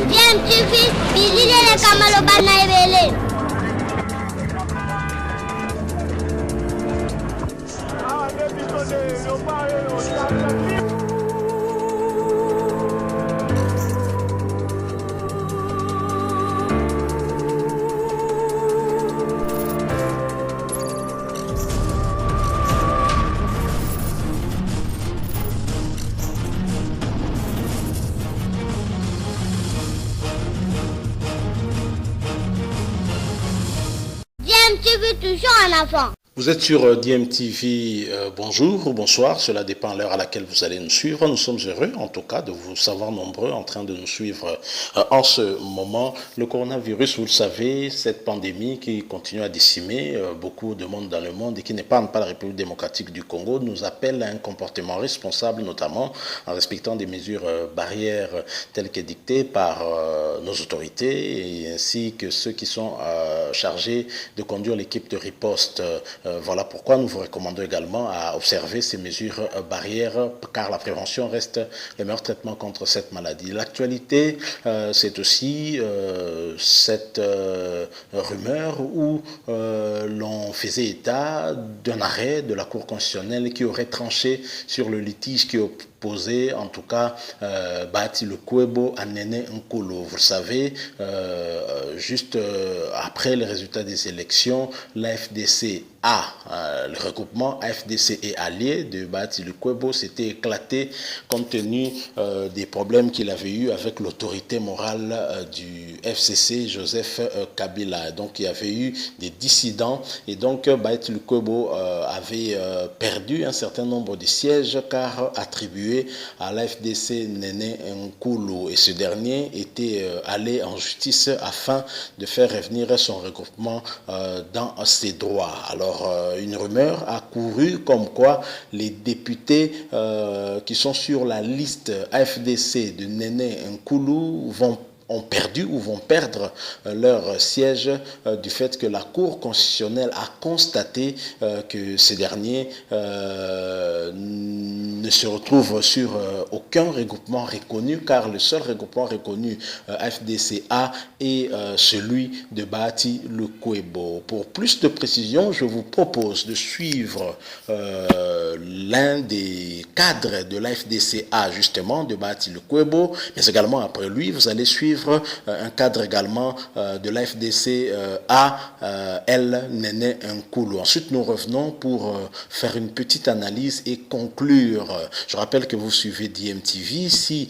Bien, tu fais, Billy les Kamalobana et tu veux toujours un enfant. Vous êtes sur DMTV, bonjour ou bonsoir, cela dépend de l'heure à laquelle vous allez nous suivre. Nous sommes heureux en tout cas de vous savoir nombreux en train de nous suivre en ce moment. Le coronavirus, vous le savez, cette pandémie qui continue à décimer beaucoup de monde dans le monde et qui n'épargne pas la République démocratique du Congo, nous appelle à un comportement responsable, notamment en respectant des mesures barrières telles que dictées par nos autorités et ainsi que ceux qui sont chargés de conduire l'équipe de riposte. Voilà pourquoi nous vous recommandons également à observer ces mesures barrières car la prévention reste le meilleur traitement contre cette maladie. L'actualité, c'est aussi cette rumeur où l'on faisait état d'un arrêt de la Cour constitutionnelle qui aurait tranché sur le litige qui opposait en tout cas Bahati Lukwebo à Néné Nkolo. Vous le savez, juste après les résultats des élections, la FDC le regroupement AFDC et alliés de Bahati Lukwebo s'était éclaté compte tenu des problèmes qu'il avait eu avec l'autorité morale du FCC, Joseph Kabila. Donc il y avait eu des dissidents et donc Bahati Lukwebo avait perdu un certain nombre de sièges car attribués à l'AFDC Néné Nkolo et ce dernier était allé en justice afin de faire revenir son regroupement dans ses droits. Alors une rumeur a couru comme quoi les députés qui sont sur la liste AFDC de Néné Nkolo ont perdu ou vont perdre leur siège du fait que la Cour constitutionnelle a constaté que ces derniers ne se retrouvent sur aucun regroupement reconnu car le seul regroupement reconnu FDCA est celui de Bahati Lukwebo. Pour plus de précision, je vous propose de suivre l'un des cadres de l'FDCA justement de Bahati Lukwebo, mais également après lui, vous allez suivre un cadre également de l'AFDC El Néné Nkolo. Ensuite, nous revenons pour faire une petite analyse et conclure. Je rappelle que vous suivez DMTV. Si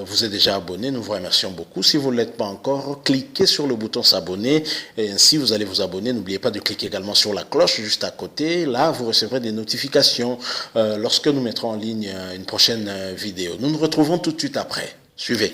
vous êtes déjà abonné, nous vous remercions beaucoup. Si vous ne l'êtes pas encore, cliquez sur le bouton s'abonner et ainsi vous allez vous abonner. N'oubliez pas de cliquer également sur la cloche juste à côté. Là, vous recevrez des notifications lorsque nous mettrons en ligne une prochaine vidéo. Nous nous retrouvons tout de suite après. Suivez.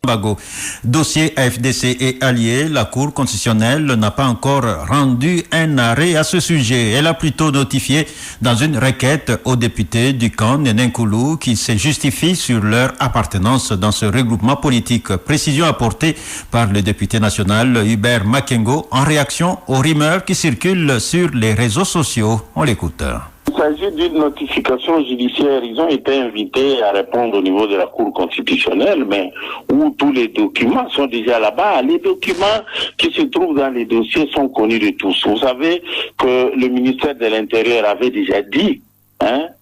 Bago. Dossier FDC et alliés, la Cour constitutionnelle n'a pas encore rendu un arrêt à ce sujet. Elle a plutôt notifié dans une requête aux députés du camp Néné Nkolo qui se justifient sur leur appartenance dans ce regroupement politique. Précision apportée par le député national Hubert Makengo en réaction aux rumeurs qui circulent sur les réseaux sociaux. On l'écoute. Il s'agit d'une notification judiciaire. Ils ont été invités à répondre au niveau de la Cour constitutionnelle, mais où tous les documents sont déjà là-bas. Les documents qui se trouvent dans les dossiers sont connus de tous. Vous savez que le ministère de l'Intérieur avait déjà dit,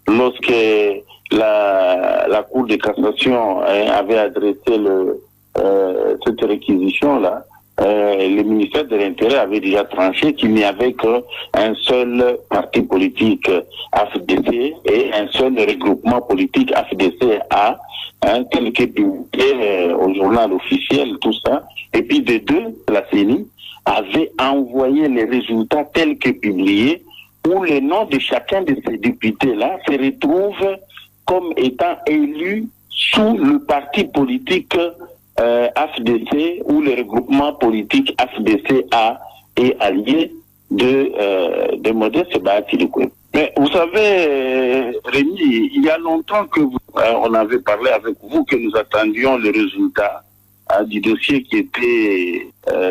lorsque la Cour de cassation avait adressé cette réquisition-là, le ministère de l'Intérieur avait déjà tranché qu'il n'y avait qu'un seul parti politique AFDC et un seul regroupement politique AFDC-A, tel que publié au journal officiel, tout ça. Et puis de deux, la CENI avait envoyé les résultats tels que publiés, où les noms de chacun de ces députés-là se retrouvent comme étant élus sous le parti politique AFDC ou le regroupement politique AFDC-A et allié de Modeste Bahati Lukwebo. Mais vous savez, Rémi, il y a longtemps que on avait parlé avec vous que nous attendions le résultat du dossier qui était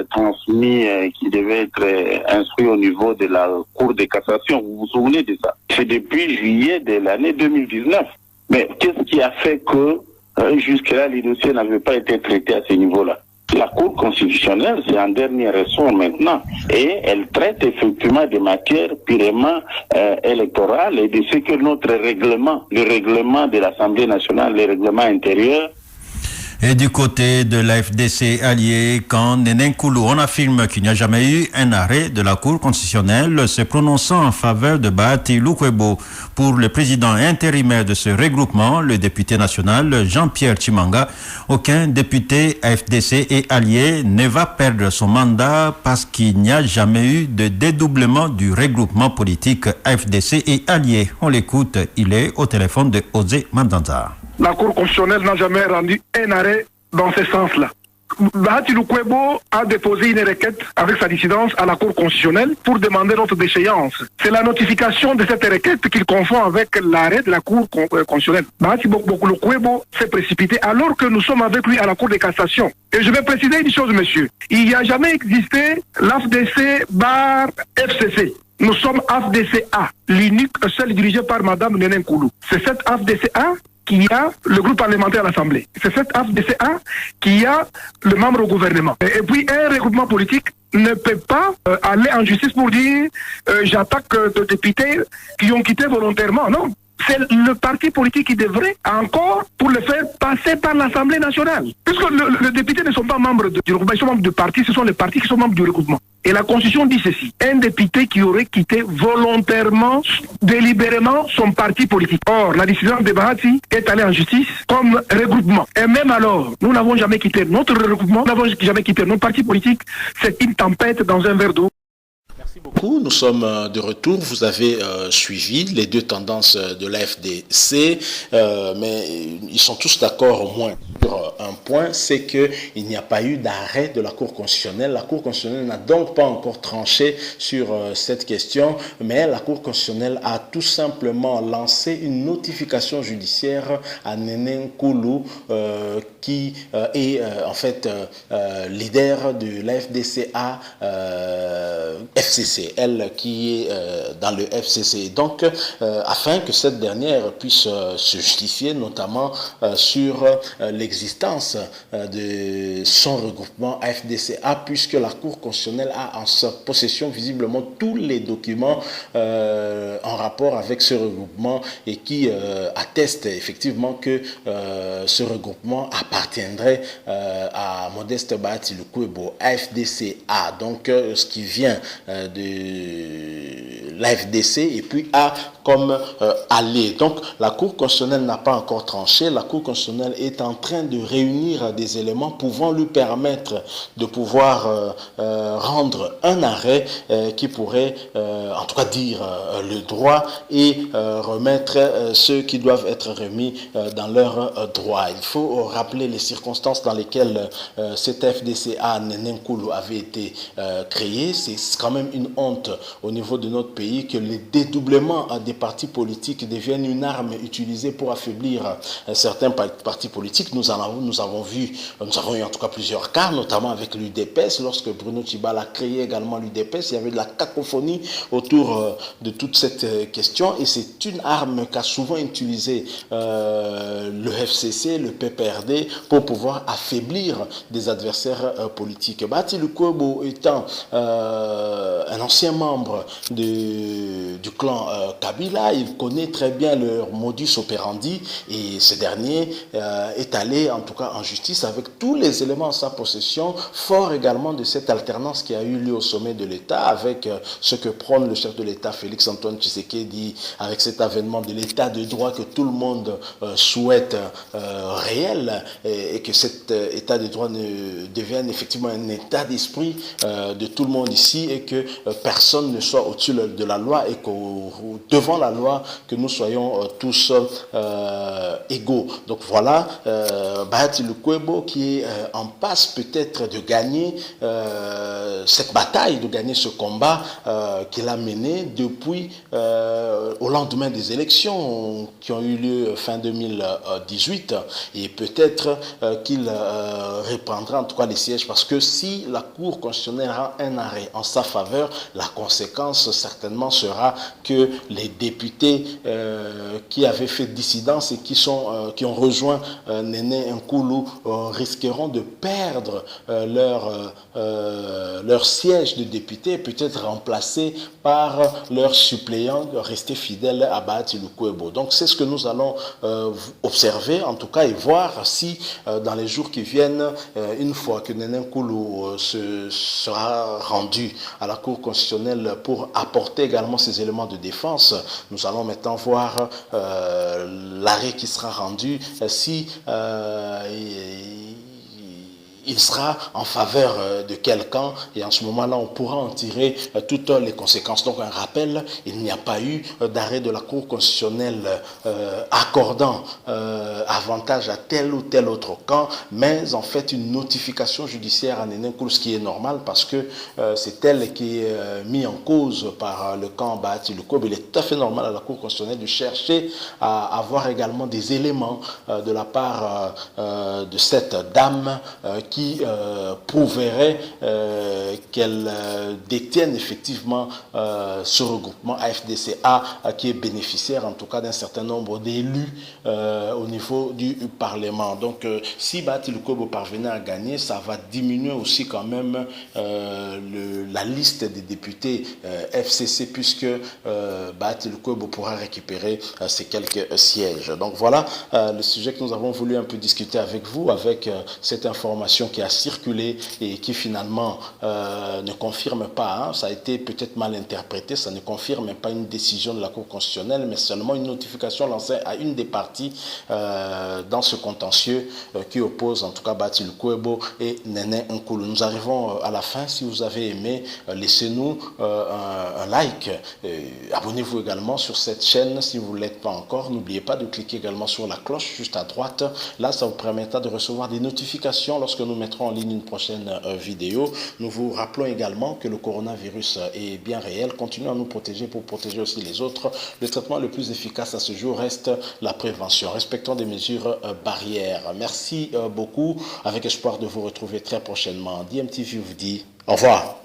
transmis, qui devait être instruit au niveau de la Cour de cassation. Vous vous souvenez de ça? C'est depuis juillet de l'année 2019. Mais qu'est-ce qui a fait que Jusque-là, les dossiers n'avaient pas été traités à ce niveau-là. La Cour constitutionnelle, c'est un dernier ressort maintenant, et elle traite effectivement des matières purement électorales et de ce que notre règlement, le règlement de l'Assemblée nationale, le règlement intérieur. Et du côté de la FDC alliée, quand Néné Koulou, on affirme qu'il n'y a jamais eu un arrêt de la Cour constitutionnelle se prononçant en faveur de Bahati Lukwebo. Pour le président intérimaire de ce regroupement, le député national Jean-Pierre Chimanga, aucun député FDC et allié ne va perdre son mandat parce qu'il n'y a jamais eu de dédoublement du regroupement politique FDC et allié. On l'écoute, il est au téléphone de Osé Mandanza. La Cour constitutionnelle n'a jamais rendu un arrêt dans ce sens-là. Bahati Lukwebo a déposé une requête avec sa dissidence à la Cour constitutionnelle pour demander notre déchéance. C'est la notification de cette requête qu'il confond avec l'arrêt de la Cour constitutionnelle. Bahati Lukwebo s'est précipité alors que nous sommes avec lui à la Cour de cassation. Et je vais préciser une chose, monsieur. Il n'y a jamais existé l'AFDC bar FCC. Nous sommes AFDCA, l'unique seul dirigé par Madame Néné Koulou. C'est cette AFDCA qui a le groupe parlementaire à l'Assemblée. C'est cette AFDCA qui a le membre au gouvernement. Et puis un regroupement politique ne peut pas aller en justice pour dire j'attaque des députés qui ont quitté volontairement. Non. C'est le parti politique qui devrait encore pour le faire passer par l'Assemblée nationale. Puisque les députés ne sont pas membres du regroupement, ils sont membres du parti, ce sont les partis qui sont membres du regroupement. Et la Constitution dit ceci, un député qui aurait quitté volontairement, délibérément son parti politique. Or, la décision de Bahati est allée en justice comme regroupement. Et même alors, nous n'avons jamais quitté notre regroupement, nous n'avons jamais quitté notre parti politique. C'est une tempête dans un verre d'eau. Merci beaucoup. Nous sommes de retour. Vous avez suivi les deux tendances de l'AFDC, mais ils sont tous d'accord au moins sur un point, c'est qu'il n'y a pas eu d'arrêt de la Cour constitutionnelle. La Cour constitutionnelle n'a donc pas encore tranché sur cette question, mais la Cour constitutionnelle a tout simplement lancé une notification judiciaire à Néné Koulou, qui est en fait leader de l'AFDCA FCC, elle qui est dans le FCC. Donc, afin que cette dernière puisse se justifier, notamment sur l'existence de son regroupement FDCA, puisque la Cour constitutionnelle a en sa possession visiblement tous les documents en rapport avec ce regroupement et qui attestent effectivement que ce regroupement appartiendrait à Modeste Bahati Lukwebo, FDCA, donc ce qui vient de l'AFDC et puis A comme allié. Donc la Cour constitutionnelle n'a pas encore tranché. La Cour constitutionnelle est en train de réunir des éléments pouvant lui permettre de pouvoir rendre un arrêt qui pourrait en tout cas dire le droit et remettre ceux qui doivent être remis dans leurs droits. Il faut rappeler les circonstances dans lesquelles cette FDCA Néné Koulou avait été créée. C'est quand même une honte au niveau de notre pays que les dédoublements des partis politiques deviennent une arme utilisée pour affaiblir certains partis politiques. Nous avons eu en tout cas plusieurs cas, notamment avec l'UDPS. Lorsque Bruno Tshibala a créé également l'UDPS, il y avait de la cacophonie autour de toute cette question et c'est une arme qu'a souvent utilisée le FCC, le PPRD pour pouvoir affaiblir des adversaires politiques. Bahati Lukwebo étant un ancien membre du clan Kabila, il connaît très bien leur modus operandi et ce dernier est allé en tout cas en justice avec tous les éléments en sa possession, fort également de cette alternance qui a eu lieu au sommet de l'État avec ce que prône le chef de l'État Félix Antoine Tshisekedi, avec cet avènement de l'État de droit que tout le monde souhaite réel et que cet État de droit ne devienne effectivement un état d'esprit de tout le monde ici et que personne ne soit au-dessus de la loi et que devant la loi que nous soyons tous égaux. Donc voilà, Bahati Lukwebo qui est en passe peut-être de gagner cette bataille, de gagner ce combat qu'il a mené depuis au lendemain des élections qui ont eu lieu fin 2018 et peut-être qu'il reprendra en tout cas les sièges, parce que si la Cour constitutionnelle rend un arrêt en sa faveur, la conséquence certainement sera que les députés qui avaient fait dissidence et qui ont rejoint Néné Nkoulou risqueront de perdre leur siège de député, peut-être remplacé par leurs suppléants restés fidèles à Bahati Lukwebo. Donc c'est ce que nous allons observer en tout cas et voir si dans les jours qui viennent, une fois que Néné Nkoulou sera rendu à la Cour constitutionnelle pour apporter également ses éléments de défense, nous allons maintenant voir l'arrêt qui sera rendu, si il sera en faveur de quel camp, et en ce moment-là, on pourra en tirer toutes les conséquences. Donc, un rappel, il n'y a pas eu d'arrêt de la Cour constitutionnelle accordant avantage à tel ou tel autre camp, mais en fait une notification judiciaire à Néné Nkoulou, ce qui est normal parce que c'est elle qui est mise en cause par le camp Bahati Lukwebo. Il est tout à fait normal à la Cour constitutionnelle de chercher à avoir également des éléments de la part de cette dame qui prouverait qu'elle détienne effectivement ce regroupement AFDCA qui est bénéficiaire en tout cas d'un certain nombre d'élus au niveau du Parlement. Donc si Bahati Lukwebo parvenait à gagner, ça va diminuer aussi quand même la liste des députés FCC, puisque Bahati Lukwebo pourra récupérer ces quelques sièges. Donc voilà le sujet que nous avons voulu un peu discuter avec vous, avec cette information qui a circulé et qui finalement ne confirme pas, ça a été peut-être mal interprété, ça ne confirme pas une décision de la Cour constitutionnelle, mais seulement une notification lancée à une des parties dans ce contentieux qui oppose en tout cas Bahati Lukwebo et Néné Nkoulou. Nous arrivons à la fin. Si vous avez aimé, laissez-nous un like, abonnez-vous également sur cette chaîne si vous ne l'êtes pas encore. N'oubliez pas de cliquer également sur la cloche juste à droite, là ça vous permettra de recevoir des notifications lorsque nous mettrons en ligne une prochaine vidéo. Nous vous rappelons également que le coronavirus est bien réel. Continuons à nous protéger pour protéger aussi les autres. Le traitement le plus efficace à ce jour reste la prévention. Respectons des mesures barrières. Merci beaucoup, avec espoir de vous retrouver très prochainement. DMTV vous dit au revoir.